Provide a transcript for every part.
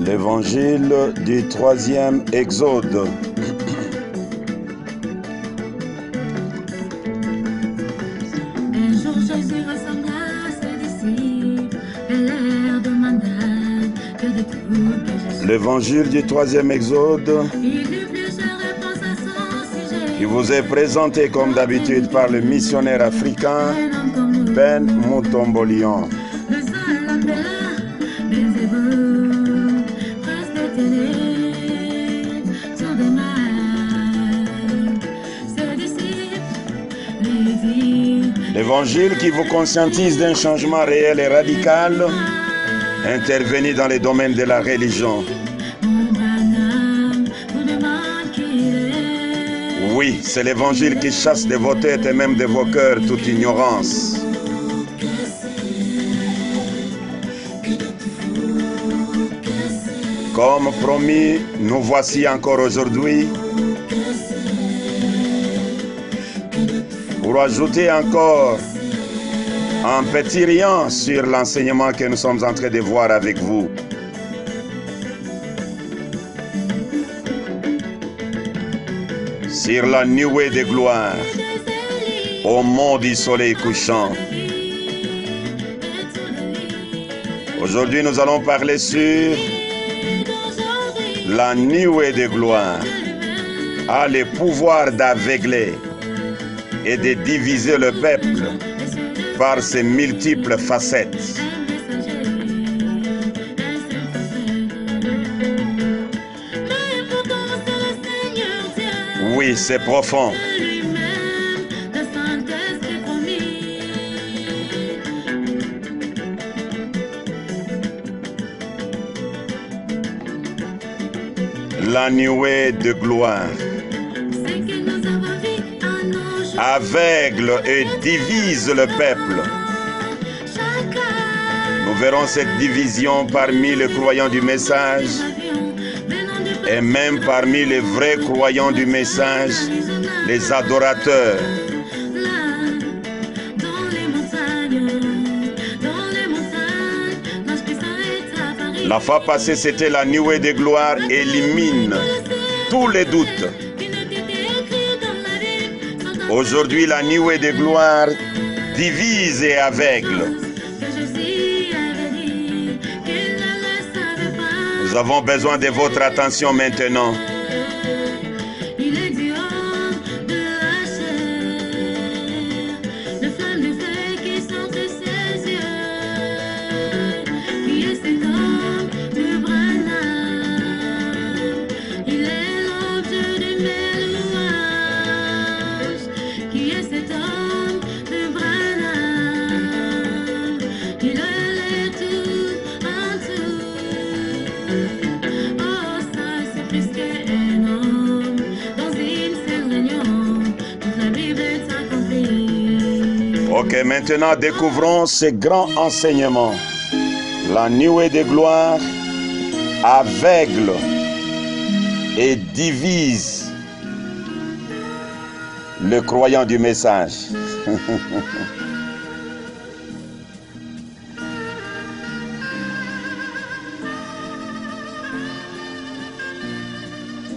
L'évangile du troisième Exode. Un jour Jésus ressembla à ses disciples et leur demanda que dites-vous que je suis. L'évangile du troisième Exode Il eut plusieurs réponses à son sujet. qui vous est présenté comme d'habitude par le missionnaire africain Un homme comme nous, Ben Mutombolian. le seul l'appela Belzébuth, prince des ténèbres, sur des mains. Ses disciples lui dirent, L'évangile qui vous conscientise d'un changement réel et radical intervenu dans les domaines de la religion. mon Branham vous demande qui il est. Oui, c'est l'évangile qui chasse de vos têtes et même de vos cœurs toute ignorance. Comme promis, nous voici encore aujourd'hui pour ajouter encore un petit rien sur l'enseignement que nous sommes en train de voir avec vous. Sur la nuée de gloire au mont du soleil couchant. Aujourd'hui, nous allons parler sur la nuée de gloire a le pouvoir d'aveugler et de diviser le peuple par ses multiples facettes. Oui, c'est profond. La nuée de gloire aveugle et divise le peuple. Nous verrons cette division parmi les croyants du message et même parmi les vrais croyants du message, les adorateurs. La fois passée, c'était la nuée de gloire élimine tous les doutes. Aujourd'hui, la nuée de gloire divise et aveugle. Nous avons besoin de votre attention maintenant. Ok, maintenant découvrons ce grand enseignement. La nuée de gloire aveugle et divise le croyant du message.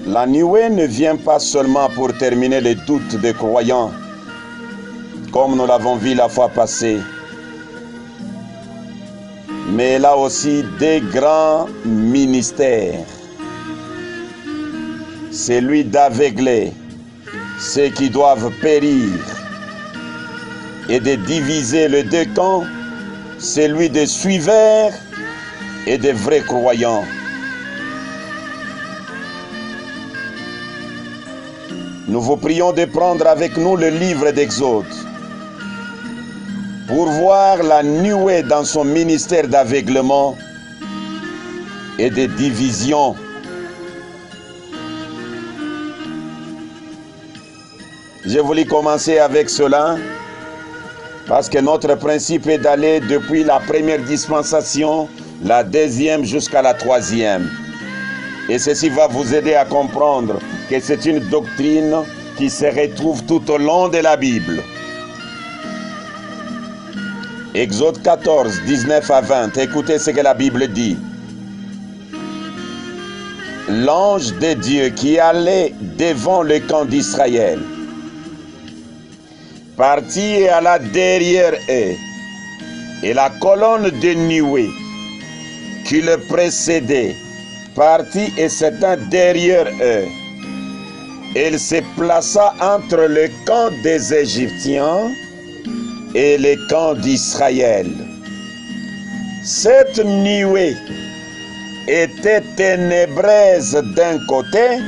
La nuée ne vient pas seulement pour terminer les doutes des croyants, comme nous l'avons vu la fois passée, mais elle a aussi des grands ministères. Celui d'aveugler ceux qui doivent périr et de diviser les deux camps, celui des suiveurs et des vrais croyants. Nous vous prions de prendre avec nous le livre d'Exode pour voir la nuée dans son ministère d'aveuglement et de division. Je voulais commencer avec cela parce que notre principe est d'aller depuis la première dispensation, la deuxième jusqu'à la troisième. Et ceci va vous aider à comprendre que c'est une doctrine qui se retrouve tout au long de la Bible. Exode 14, 19 à 20. Écoutez ce que la Bible dit. l'ange de Dieu qui allait devant le camp d'Israël partit et alla derrière eux, et la colonne de nuée qui le précédait partit et s'étend derrière eux. Il se plaça entre le camp des Égyptiens et le camp d'Israël. Cette nuée était ténébreuse d'un côté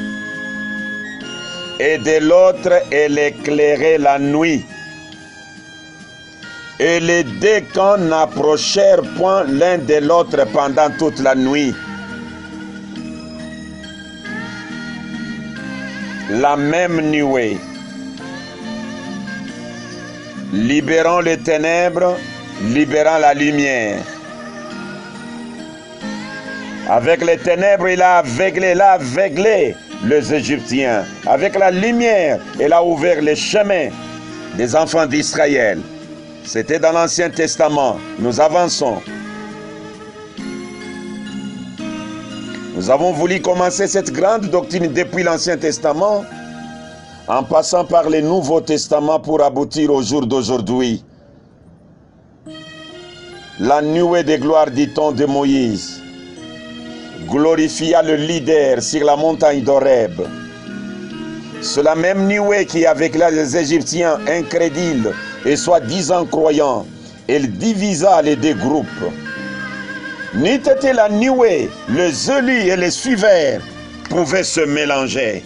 et de l'autre elle éclairait la nuit. Et les deux camps n'approchèrent point l'un de l'autre pendant toute la nuit. La même nuée, libérant les ténèbres, libérant la lumière. Avec les ténèbres, il a aveuglé les Égyptiens. Avec la lumière, il a ouvert les chemins des enfants d'Israël. C'était dans l'Ancien Testament. Nous avançons. Nous avons voulu commencer cette grande doctrine depuis l'Ancien Testament en passant par le Nouveau Testament pour aboutir au jour d'aujourd'hui. La nuée de gloire, dit-on, de Moïse glorifia le leader sur la montagne d'Horeb. C'est la même nuée qui, avec les Égyptiens incrédules et soi-disant croyants, elle divisa les deux groupes. N'eût été la nuée, les élus et les suiveurs pouvaient se mélanger.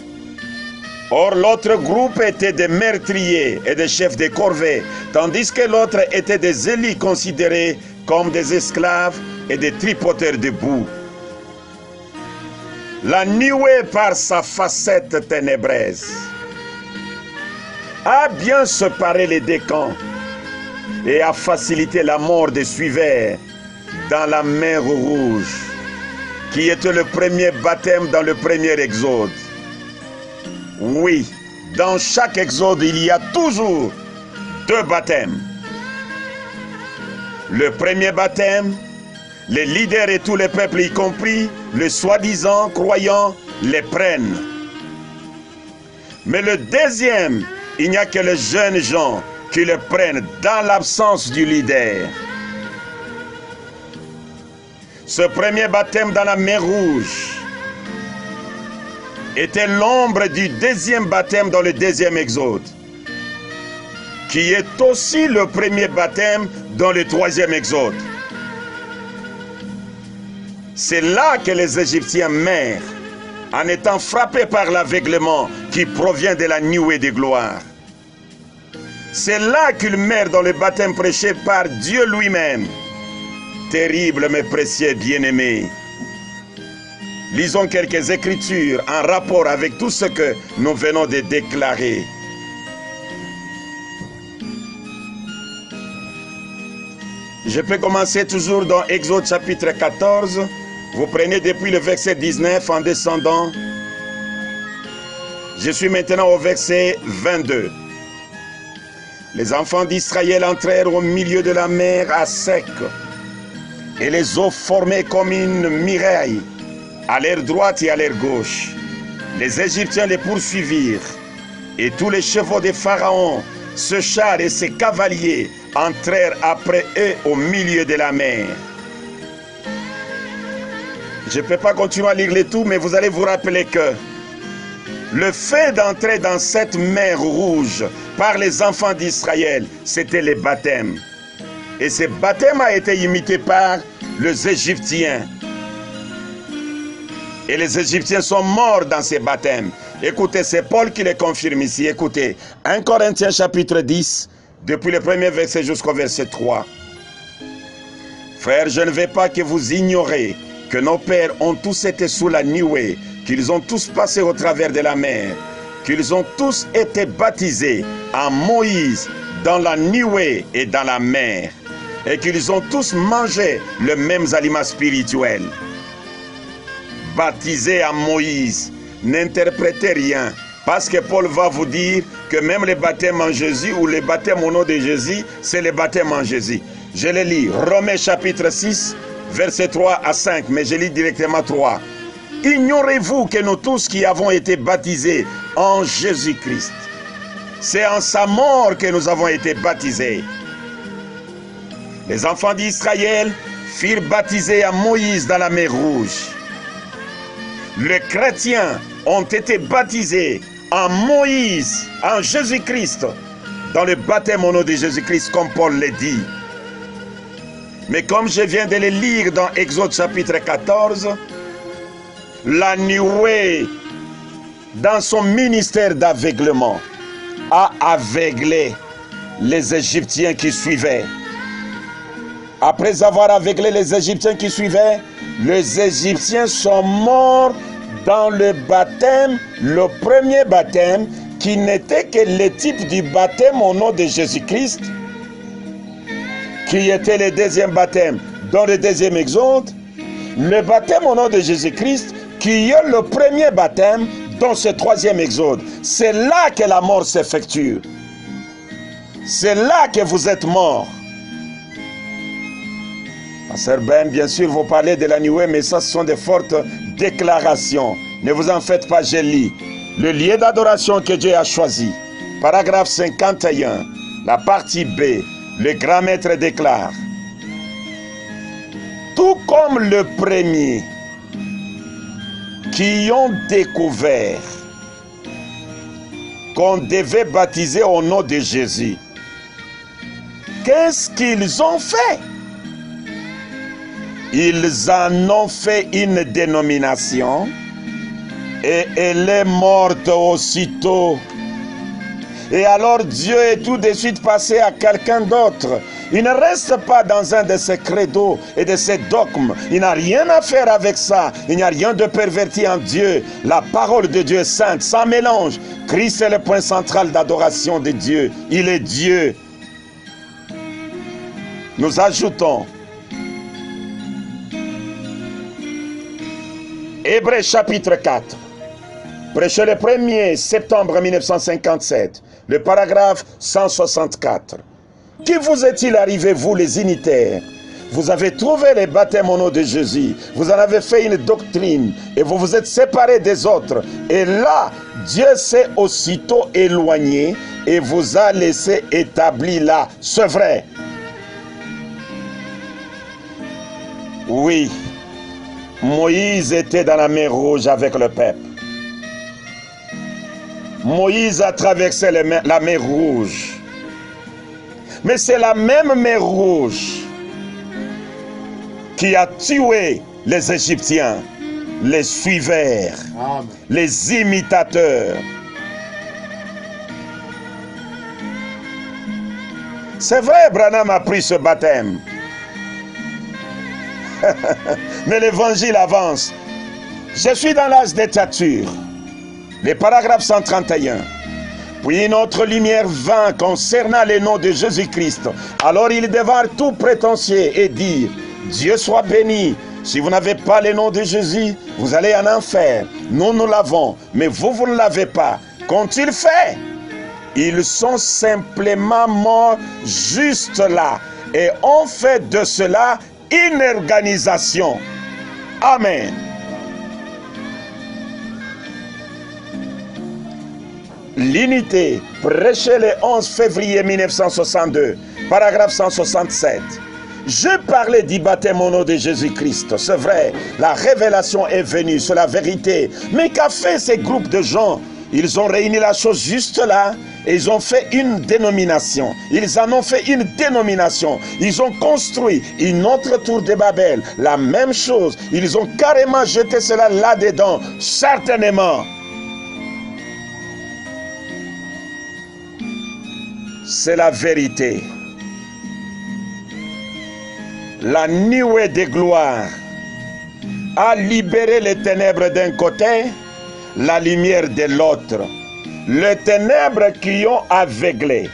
Or, l'autre groupe était des meurtriers et des chefs de corvée, tandis que l'autre était des élus considérés comme des esclaves et des tripoteurs de boue. La nuée, par sa facette ténébreuse, a bien séparé les deux camps et a facilité la mort des suiveurs dans la mer Rouge, qui était le premier baptême dans le premier exode. Oui, dans chaque exode, il y a toujours deux baptêmes. Le premier baptême, les leaders et tous les peuples, y compris les soi-disant croyants, les prennent. Mais le deuxième, il n'y a que les jeunes gens qui le prennent dans l'absence du leader. Ce premier baptême dans la mer Rouge était l'ombre du deuxième baptême dans le deuxième exode, qui est aussi le premier baptême dans le troisième exode. C'est là que les Égyptiens meurent, en étant frappés par l'aveuglement qui provient de la nuée de gloire. C'est là qu'ils meurent dans le baptême prêché par Dieu lui-même. Terrible mais précieux bien-aimé. Lisons quelques écritures en rapport avec tout ce que nous venons de déclarer. Je peux commencer toujours dans Exode chapitre 14. Vous prenez depuis le verset 19 en descendant. Je suis maintenant au verset 22. Les enfants d'Israël entrèrent au milieu de la mer à sec, et les eaux formaient comme une muraille à l'air droite et à l'air gauche. Les Égyptiens les poursuivirent, et tous les chevaux de Pharaon, ce char et ses cavaliers entrèrent après eux au milieu de la mer. Je ne peux pas continuer à lire le tout, mais vous allez vous rappeler que le fait d'entrer dans cette mer rouge par les enfants d'Israël, c'était le baptême. Et ce baptême a été imité par les Égyptiens. Et les Égyptiens sont morts dans ces baptêmes. Écoutez, c'est Paul qui le confirme ici. Écoutez, 1 Corinthiens chapitre 10, depuis le premier verset jusqu'au verset 3. Frères, je ne veux pas que vous ignorez que nos pères ont tous été sous la nuée, qu'ils ont tous passé au travers de la mer, qu'ils ont tous été baptisés en Moïse dans la nuée et dans la mer, et qu'ils ont tous mangé le même aliment spirituel. Baptisés en Moïse, n'interprétez rien, parce que Paul va vous dire que même le baptême en Jésus ou le baptême au nom de Jésus, c'est le baptême en Jésus. Je le lis, Romains chapitre 6, verset 3 à 5, mais je lis directement 3. Ignorez-vous que nous tous qui avons été baptisés en Jésus-Christ, c'est en sa mort que nous avons été baptisés. Les enfants d'Israël furent baptisés à Moïse dans la mer Rouge. Les chrétiens ont été baptisés en Moïse, en Jésus-Christ, dans le baptême au nom de Jésus-Christ, comme Paul l'a dit. Mais comme je viens de le lire dans Exode chapitre 14, la nuée, dans son ministère d'aveuglement, a aveuglé les Égyptiens qui suivaient. Après avoir aveuglé les Égyptiens qui suivaient, les Égyptiens sont morts dans le baptême, le premier baptême, qui n'était que le type du baptême au nom de Jésus-Christ, qui était le deuxième baptême dans le deuxième Exode, le baptême au nom de Jésus-Christ, qui est le premier baptême dans ce troisième Exode. C'est là que la mort s'effectue. C'est là que vous êtes morts. Pasteur Ben, bien sûr, vous parlez de la nuée, mais ça, ce sont des fortes déclarations. Ne vous en faites pas, je lis. Le lieu d'adoration que Dieu a choisi. Paragraphe 51, la partie B. Le grand maître déclare: tout comme le premier qui ont découvert qu'on devait baptiser au nom de Jésus, qu'est-ce qu'ils ont fait? Ils en ont fait une dénomination et elle est morte aussitôt. Et alors Dieu est tout de suite passé à quelqu'un d'autre. Il ne reste pas dans un de ses credos et de ses dogmes. Il n'a rien à faire avec ça. Il n'y a rien de perverti en Dieu. La parole de Dieu est sainte, sans mélange. Christ est le point central d'adoration de Dieu. Il est Dieu. Nous ajoutons Hébreux chapitre 4. Prêché le 1er septembre 1957. Le paragraphe 164. Qui vous est-il arrivé, vous les unitaires? Vous avez trouvé les baptêmes au nom de Jésus. Vous en avez fait une doctrine et vous vous êtes séparés des autres. Et là, Dieu s'est aussitôt éloigné et vous a laissé établi là. C'est vrai. Oui, Moïse était dans la mer Rouge avec le peuple. Moïse a traversé la mer Rouge. Mais c'est la même mer Rouge qui a tué les Égyptiens, les suiveurs, les imitateurs. C'est vrai, Branham a pris ce baptême. Mais l'évangile avance. Je suis dans l'âge des têtures. Les paragraphes 131. Puis une autre lumière vint concernant le nom de Jésus-Christ. Alors il devint tout prétentieux et dit: Dieu soit béni. Si vous n'avez pas le nom de Jésus, vous allez en enfer. Nous, nous l'avons, mais vous, vous ne l'avez pas. Qu'ont-ils fait? Ils sont simplement morts juste là et ont fait de cela une organisation. Amen. L'unité, prêché le 11 février 1962, paragraphe 167. Je parlais du baptême au nom de Jésus-Christ. C'est vrai, la révélation est venue, c'est la vérité. Mais qu'a fait ces groupes de gens? Ils ont réuni la chose juste là et ils ont fait une dénomination. Ils en ont fait une dénomination. Ils ont construit une autre tour de Babel. La même chose. Ils ont carrément jeté cela là-dedans. Certainement. C'est la vérité. La nuée de gloire a libéré les ténèbres d'un côté, la lumière de l'autre. Les ténèbres qui ont aveuglé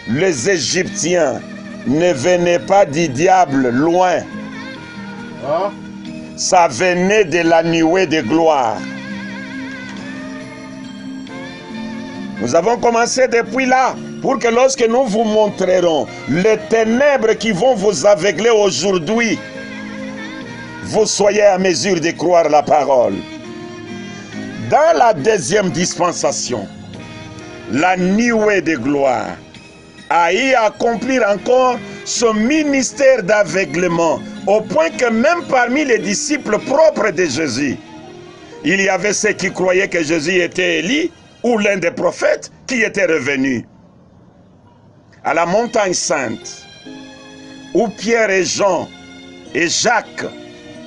les Égyptiens ne venaient pas du diable loin. Ça venait de la nuée de gloire. Nous avons commencé depuis là, pour que lorsque nous vous montrerons les ténèbres qui vont vous aveugler aujourd'hui, vous soyez à mesure de croire la parole. Dans la deuxième dispensation, la nuée de gloire a y accomplir encore son ministère d'aveuglement, au point que même parmi les disciples propres de Jésus, il y avait ceux qui croyaient que Jésus était Élie ou l'un des prophètes qui était revenu. À la montagne sainte, où Pierre et Jean et Jacques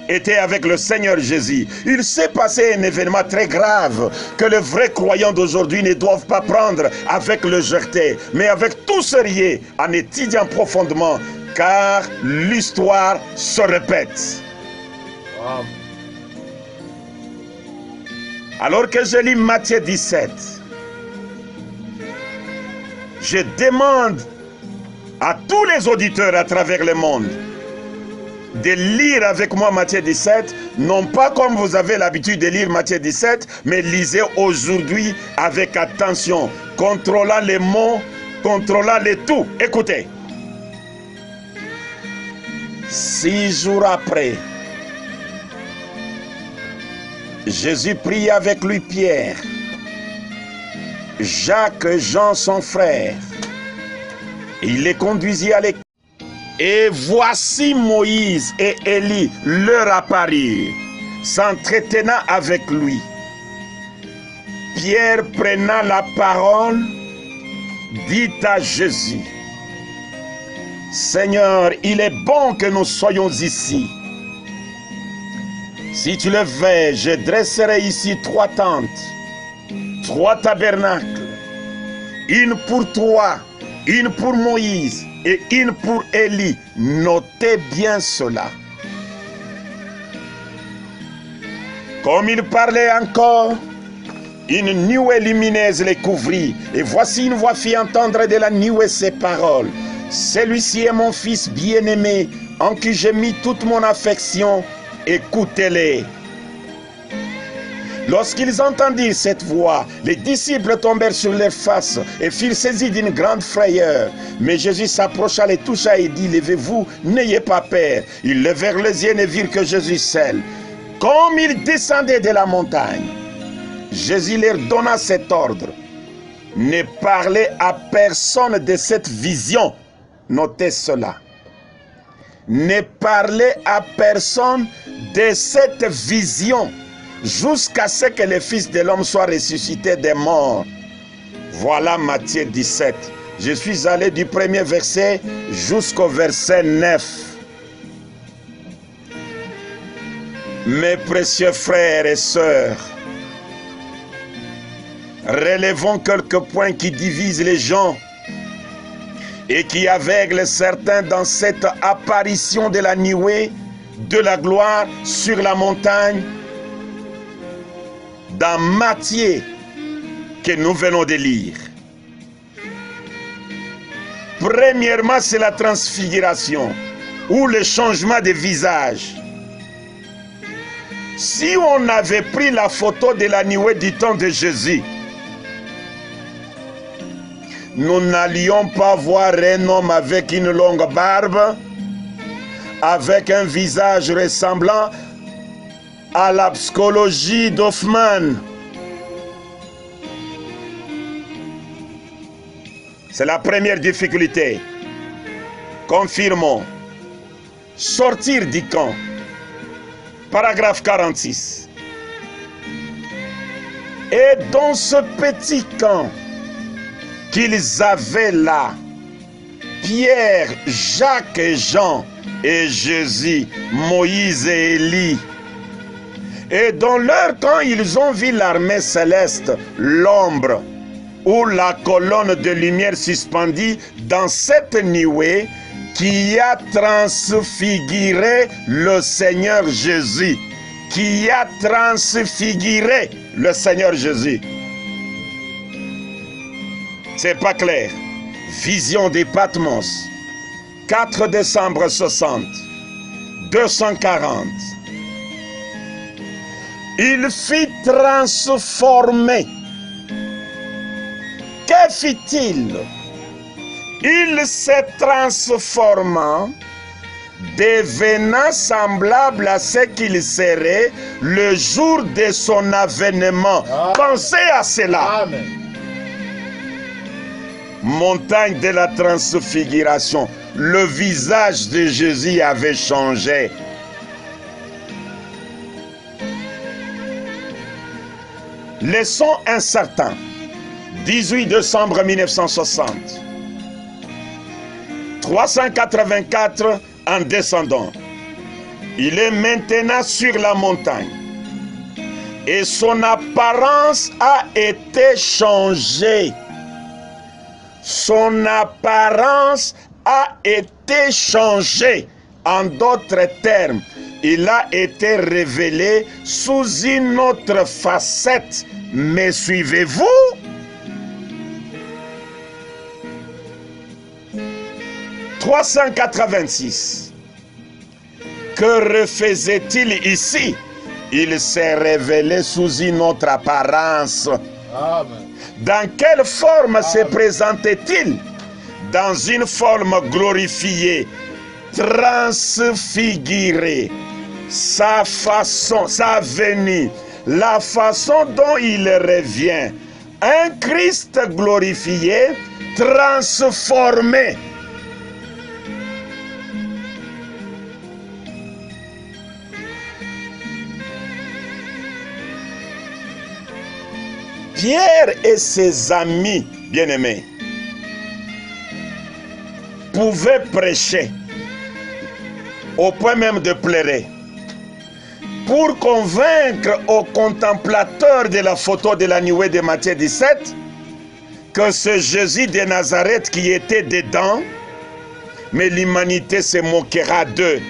étaient avec le Seigneur Jésus, il s'est passé un événement très grave que les vrais croyants d'aujourd'hui ne doivent pas prendre avec légèreté, mais avec tout sérieux, en étudiant profondément, car l'histoire se répète. Wow. Alors que je lis Matthieu 17, je demande à tous les auditeurs à travers le monde de lire avec moi Matthieu 17, non pas comme vous avez l'habitude de lire Matthieu 17, mais lisez aujourd'hui avec attention, contrôlant les mots, contrôlant les tout. Écoutez. 6 jours après, Jésus prit avec lui Pierre, Jacques et Jean son frère. Il les conduisit à l'école. Et voici Moïse et Élie leur apparurent, s'entretenant avec lui. Pierre prenant la parole, dit à Jésus, « Seigneur, il est bon que nous soyons ici. Si tu le veux, je dresserai ici 3 tentes, 3 tabernacles, une pour toi, une pour Moïse et une pour Élie. » Notez bien cela. Comme il parlait encore, une nuée lumineuse les couvrit. Et voici une voix fit entendre de la nuée ces paroles. « Celui-ci est mon fils bien-aimé, en qui j'ai mis toute mon affection. Écoutez-les. » Lorsqu'ils entendirent cette voix, les disciples tombèrent sur leurs faces et furent saisis d'une grande frayeur. Mais Jésus s'approcha, les toucha et dit, « Levez-vous, n'ayez pas peur. » Ils levèrent les yeux et virent que Jésus seul. Comme ils descendaient de la montagne, Jésus leur donna cet ordre. Ne parlez à personne de cette vision. Notez cela. Ne parlez à personne de cette vision, jusqu'à ce que le Fils de l'homme soit ressuscité des morts. Voilà Matthieu 17. Je suis allé du premier verset jusqu'au verset 9. Mes précieux frères et sœurs, relevons quelques points qui divisent les gens et qui aveuglent certains dans cette apparition de la nuée de la gloire sur la montagne dans Matthieu que nous venons de lire. Premièrement, c'est la transfiguration ou le changement de visage. Si on avait pris la photo de la nuée du temps de Jésus, nous n'allions pas voir un homme avec une longue barbe, avec un visage ressemblant à la psychologie d'Hoffman. C'est la première difficulté. Confirmons. Sortir du camp. Paragraphe 46. Et dans ce petit camp qu'ils avaient là, Pierre, Jacques et Jean et Jésus, Moïse et Élie. Et dans leur camp, ils ont vu l'armée céleste, l'ombre ou la colonne de lumière suspendue dans cette nuée qui a transfiguré le Seigneur Jésus. Qui a transfiguré le Seigneur Jésus. C'est pas clair. Vision des Patmos. 4 décembre 60. 240. Il fit transformer. Que fit-il? Il se transforma devenant semblable à ce qu'il serait le jour de son avènement. Pensez à cela. Amen. Montagne de la transfiguration. Le visage de Jésus avait changé. Leçon incertain. 18 décembre 1960. 384 en descendant. Il est maintenant sur la montagne. Et son apparence a été changée. Son apparence a été changée. En d'autres termes, il a été révélé sous une autre facette. Me suivez-vous? « 386. Que refaisait-il ici? Il s'est révélé sous une autre apparence. Amen. Dans quelle forme se présentait-il? Dans une forme glorifiée, transfigurée. Sa façon, sa venue, la façon dont il revient. Un Christ glorifié, transformé. Pierre et ses amis bien-aimés pouvaient prêcher au point même de pleurer pour convaincre aux contemplateurs de la photo de la nuée de Matthieu 17 que ce Jésus de Nazareth qui était dedans, mais l'humanité se moquera d'eux.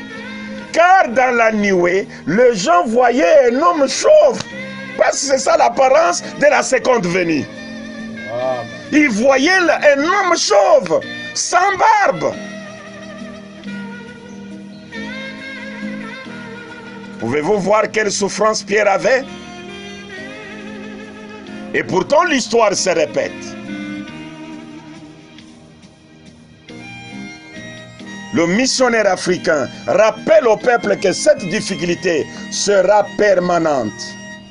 Car dans la nuée, les gens voyaient un homme chauve. Parce que c'est ça l'apparence de la seconde venue. Amen. Ils voyaient un homme chauve, sans barbe. Pouvez-vous voir quelle souffrance Pierre avait? Et pourtant l'histoire se répète. Le missionnaire africain rappelle au peuple que cette difficulté sera permanente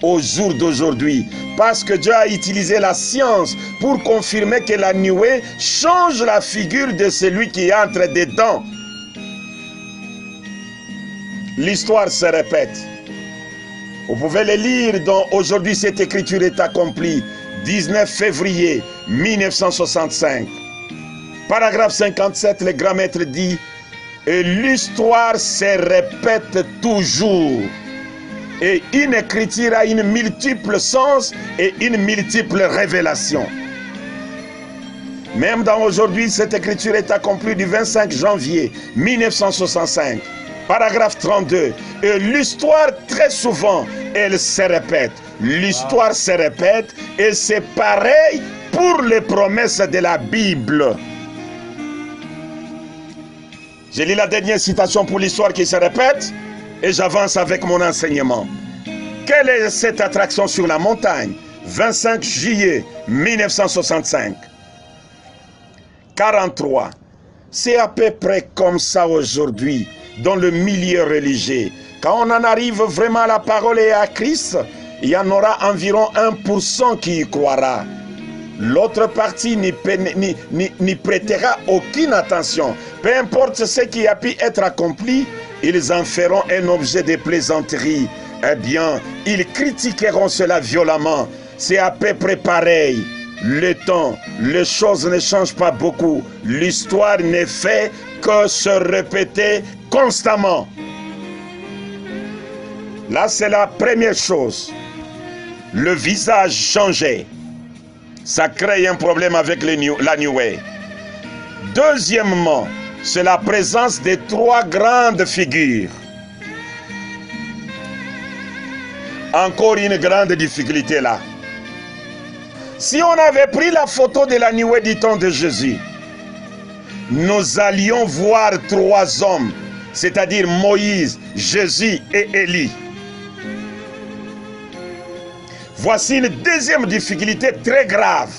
au jour d'aujourd'hui, parce que Dieu a utilisé la science pour confirmer que la nuée change la figure de celui qui entre dedans. L'histoire se répète. Vous pouvez le lire dans Aujourd'hui cette écriture est accomplie, 19 février 1965. Paragraphe 57, le grand maître dit: et l'histoire se répète toujours. Et une écriture a une multiple sens et une multiple révélation. Même dans Aujourd'hui, cette écriture est accomplie du 25 janvier 1965. Paragraphe 32. Et l'histoire, très souvent, elle se répète. L'histoire se répète et c'est pareil pour les promesses de la Bible. Je lis la dernière citation pour l'histoire qui se répète. Et j'avance avec mon enseignement. Quelle est cette attraction sur la montagne? 25 juillet 1965. 43. C'est à peu près comme ça aujourd'hui dans le milieu religieux. Quand on en arrive vraiment à la parole et à Christ, il y en aura environ 1% qui y croira. L'autre partie n'y prêtera aucune attention. Peu importe ce qui a pu être accompli, ils en feront un objet de plaisanterie. Eh bien, ils critiqueront cela violemment. C'est à peu près pareil. Le temps, les choses ne changent pas beaucoup. L'histoire ne fait que se répéter constamment. Là, c'est la première chose. Le visage changé. Ça crée un problème avec la New Way. Deuxièmement, c'est la présence de trois grandes figures. Encore une grande difficulté là. Si on avait pris la photo de la nuée du temps de Jésus, nous allions voir trois hommes, c'est-à-dire Moïse, Jésus et Élie. Voici une deuxième difficulté très grave.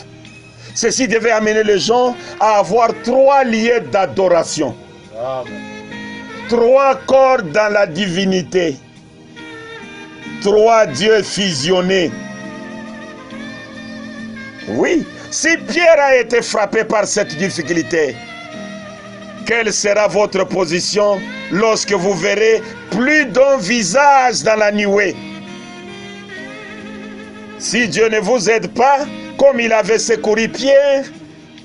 Ceci devait amener les gens à avoir trois lieux d'adoration. 3 corps dans la divinité. 3 dieux fusionnés. Oui, si Pierre a été frappé par cette difficulté, quelle sera votre position lorsque vous verrez plus d'un visage dans la nuée? Si Dieu ne vous aide pas, comme il avait secouru Pierre,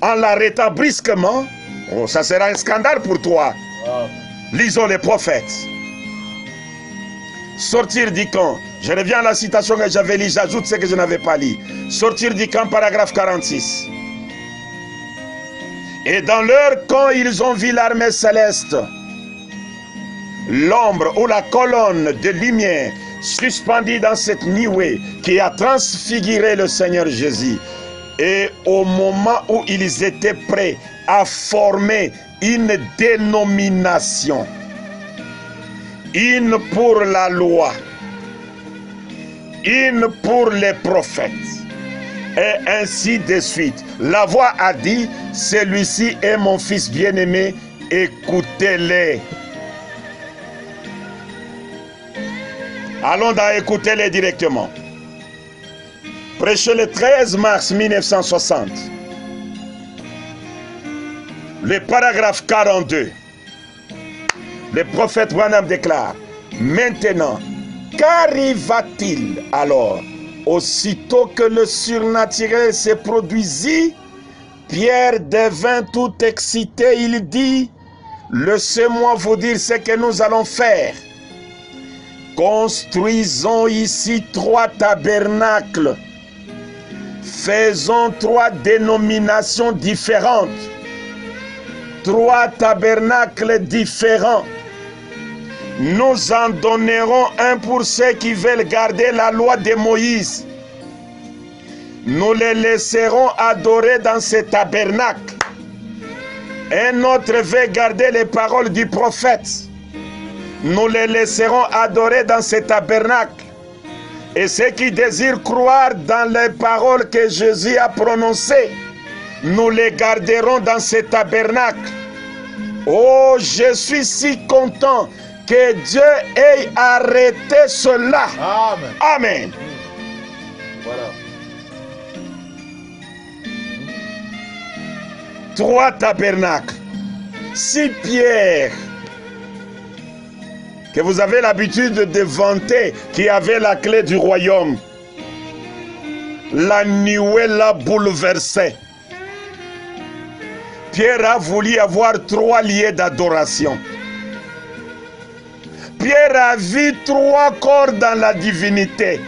en l'arrêtant brusquement, oh, ça sera un scandale pour toi. Lisons les prophètes. Sortir du camp. Je reviens à la citation que j'avais lue, j'ajoute ce que je n'avais pas lu. Sortir du camp, paragraphe 46. Et dans leur camp, ils ont vu l'armée céleste, l'ombre ou la colonne de lumière suspendue dans cette nuée qui a transfiguré le Seigneur Jésus. Et au moment où ils étaient prêts à former une dénomination, une pour la loi, une pour les prophètes, et ainsi de suite. La voix a dit, celui-ci est mon fils bien-aimé, écoutez-les. Allons dans écouter-les directement. Prêché le 13 mars 1960. Le paragraphe 42. Le prophète Branham déclare, maintenant, qu'arriva-t-il alors? Aussitôt que le surnaturel se produisit, Pierre devint tout excité. Il dit, laissez-moi vous dire ce que nous allons faire. Construisons ici 3 tabernacles. Faisons 3 dénominations différentes. 3 tabernacles différents. Nous en donnerons un pour ceux qui veulent garder la loi de Moïse. Nous les laisserons adorer dans ces tabernacles. Un autre veut garder les paroles du prophète. Nous les laisserons adorer dans ces tabernacles. Et ceux qui désirent croire dans les paroles que Jésus a prononcées, nous les garderons dans ces tabernacles. Oh, je suis si content que Dieu ait arrêté cela. Amen. Amen. Voilà. 3 tabernacles. Si Pierre, que vous avez l'habitude de vanter, qui avait la clé du royaume, la nuée l'a bouleversé. Pierre a voulu avoir 3 lieux d'adoration. Pierre a vu 3 corps dans la divinité.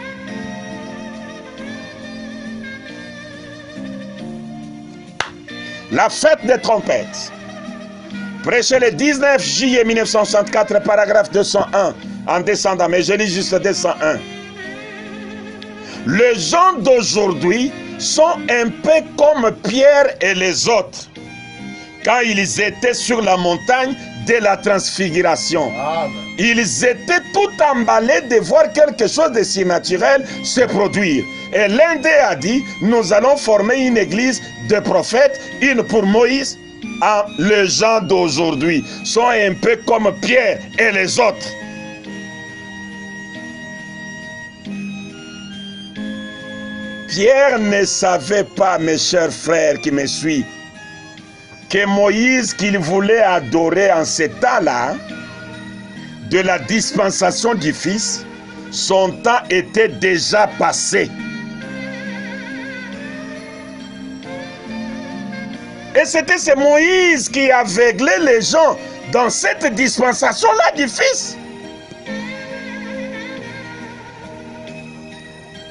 La fête des trompettes. Prêché le 19 juillet 1964, paragraphe 201, en descendant, mais je lis juste 201. Les gens d'aujourd'hui sont un peu comme Pierre et les autres, quand ils étaient sur la montagne de la transfiguration. Amen. Ils étaient tout emballés de voir quelque chose de surnaturel se produire. Et l'un d'eux a dit, nous allons former une église de prophètes, une pour Moïse. Ah, les gens d'aujourd'hui sont un peu comme Pierre et les autres. Pierre ne savait pas, mes chers frères qui me suivent, que Moïse qu'il voulait adorer en ce temps-là, de la dispensation du Fils, son temps était déjà passé. Et c'était ce Moïse qui aveuglait les gens dans cette dispensation-là du Fils.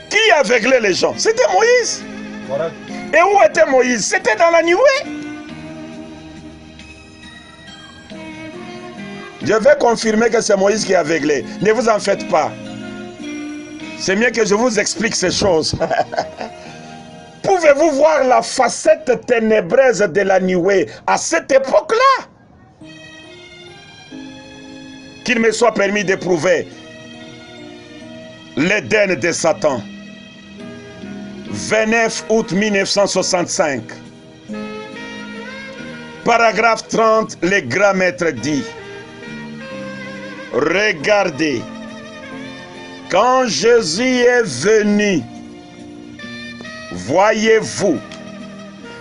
Qui aveuglait les gens? C'était Moïse. Voilà. Et où était Moïse? C'était dans la nuée. Je vais confirmer que c'est Moïse qui a aveuglé. Ne vous en faites pas. C'est mieux que je vous explique ces choses. Pouvez-vous voir la facette ténébreuse de la nuée à cette époque-là? Qu'il me soit permis d'éprouver l'Éden de Satan. 29 août 1965. Paragraphe 30, le grand maître dit: regardez, quand Jésus est venu, voyez-vous,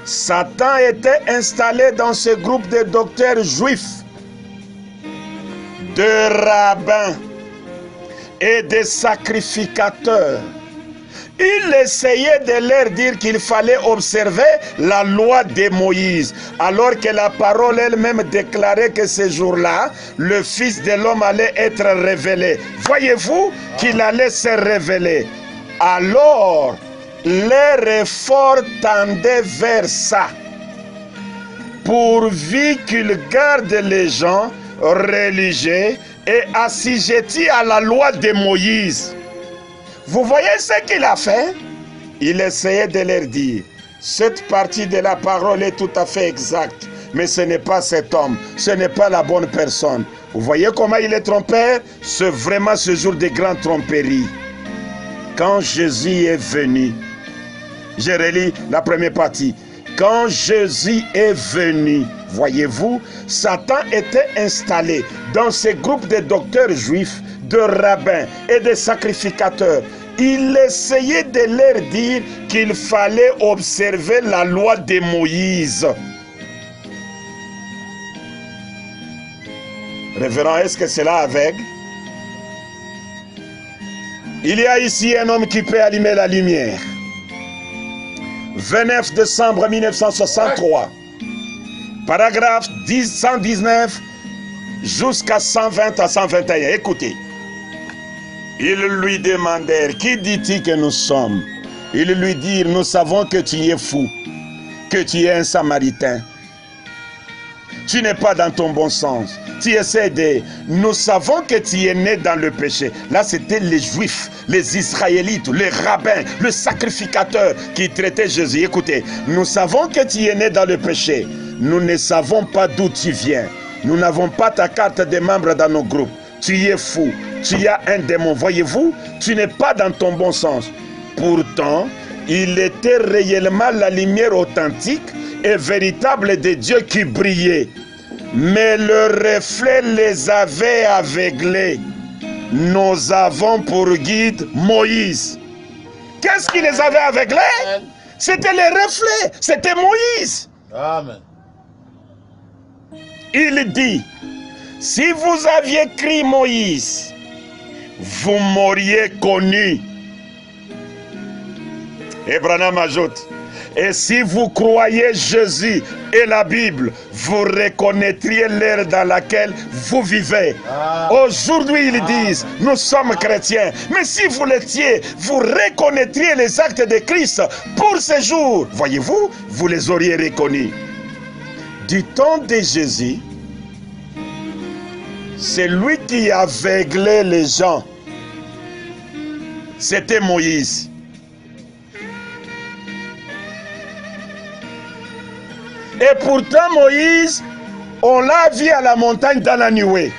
Satan était installé dans ce groupe de docteurs juifs, de rabbins et de sacrificateurs. Il essayait de leur dire qu'il fallait observer la loi de Moïse, alors que la parole elle-même déclarait que ce jour-là, le Fils de l'homme allait être révélé. Voyez-vous qu'il allait se révéler. Alors, leur effort tendait vers ça, pourvu qu'ils gardent les gens religieux et assujettis à la loi de Moïse. Vous voyez ce qu'il a fait? Il essayait de leur dire, cette partie de la parole est tout à fait exacte, mais ce n'est pas cet homme, ce n'est pas la bonne personne. Vous voyez comment il est trompeur? C'est vraiment ce jour de grande tromperie. Quand Jésus est venu, je relis la première partie. Quand Jésus est venu, voyez-vous, Satan était installé dans ces groupes de docteurs juifs, de rabbins et de sacrificateurs. Il essayait de leur dire qu'il fallait observer la loi de Moïse. Révérend, est-ce que c'est là avec? Il y a ici un homme qui peut allumer la lumière. 29 décembre 1963, paragraphe 119 jusqu'à 120 à 121. Écoutez. Ils lui demandèrent, qui dit-il que nous sommes? Ils lui dirent, nous savons que tu es fou, que tu es un Samaritain. Tu n'es pas dans ton bon sens. Tu essaies de... Nous savons que tu es né dans le péché. Là, c'était les Juifs, les Israélites, les rabbins, le sacrificateur qui traitaient Jésus. Écoutez, nous savons que tu es né dans le péché. Nous ne savons pas d'où tu viens. Nous n'avons pas ta carte de membre dans nos groupes. Tu es fou. Tu as un démon. Voyez-vous, tu n'es pas dans ton bon sens. Pourtant, il était réellement la lumière authentique et véritable de Dieu qui brillait. Mais le reflet les avait aveuglés. Nous avons pour guide Moïse. Qu'est-ce qui les avait aveuglés? C'était les reflets, c'était Moïse. Amen. Il dit, si vous aviez cru Moïse, vous m'auriez connu. Et Branham ajoute, et si vous croyez Jésus et la Bible, vous reconnaîtriez l'ère dans laquelle vous vivez. Aujourd'hui, ils disent, nous sommes chrétiens. Mais si vous l'étiez, vous reconnaîtriez les actes de Christ pour ce jour. Voyez-vous, vous les auriez reconnus. Du temps de Jésus, c'est lui qui aveuglait les gens. C'était Moïse. Et pourtant Moïse, on l'a vu à la montagne dans la nuée.